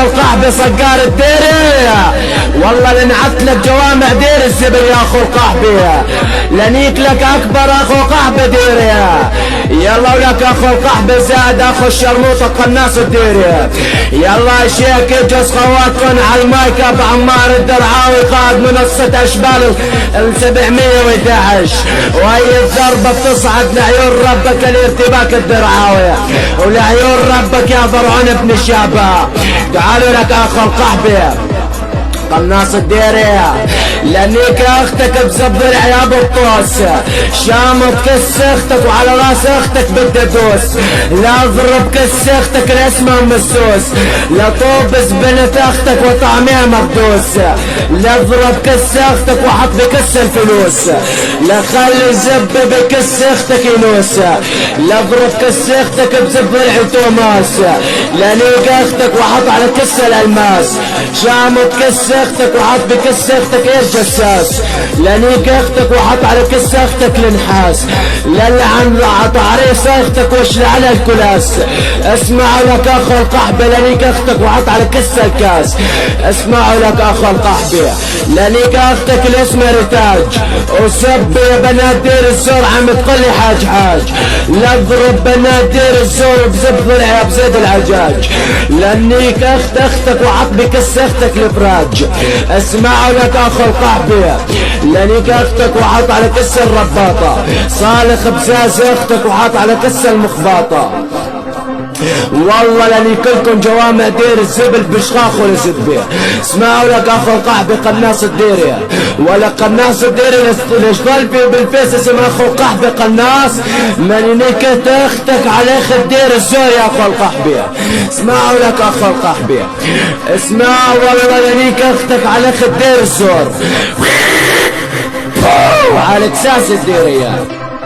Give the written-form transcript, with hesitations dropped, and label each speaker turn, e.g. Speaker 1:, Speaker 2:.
Speaker 1: القحبة صقار الديري، والله لنعت لك جوامع دير الزبل يا اخو القحبة، لنيك لك اكبر اخو قحبة ديري، يلا ولك اخو القحبة زاد اخو الشرموطة قناص الديري. يلا يا شيخ اجلس خواتكم على المايك ابو عمار الدرعاوي قائد منصة اشبال ال 711، وهي الضربة بتصعد لعيون ربك الارتباك الدرعاوي ولعيون ربك يا فرعون ابن الشابة. تعالوا لك اخو القحبة قناص الديري، لانيك اختك بزبر يا ابو الطوس، شامط كس اختك وعلى راس اختك بدي ادوس، لا اضرب كس اختك الاسمه مسوس، لا طوبس بنت اختك وطعمها مقدوس، لا اضرب كس اختك وحط بكس الفلوس، لا خلي زب بكس اختك ينوس، لا اضرب كس اختك بزبر توماس، لانيك اختك وحط على كس الالماس، شامط كس اختك وحط بكس اختك ايش جساس، لانيك اختك وحط على كس اختك النحاس، للعن عط عريس اختك واشل على الكلاس. اسمعوا لك اخو القحبة لانيك اختك وحط على كس الكاس، اسمعوا لك اخو القحبة لانيك اختك الاسم رتاج، وسب يا بنات دير الزور عم تقولي حاج حاج، لا اضرب بنات دير الزور بزب ضلع بزيد العجاج، لانيك اختك وحط بكس اختك الفراج. اسمعوا لك اخو القحبة لانيك اختك وحط على كس الرباطة، صالح بزاز اختك وحط على كس المخباطة، والله لاني كلكم جوامع دير الزبل بشخاخ ولا زبية. اسمعوا لك اخو القحبة قناص الديري، ولا قناص الديري ليش طلبي بالفيس اسم اخو القحبة قناص، ماني نكت اختك على اخ الدير الزور يا اخو القحبة. اسمعوا لك اخو القحبة، اسمعوا والله لانيك اختك على اخ الدير الزور وعلى كساس الديريات.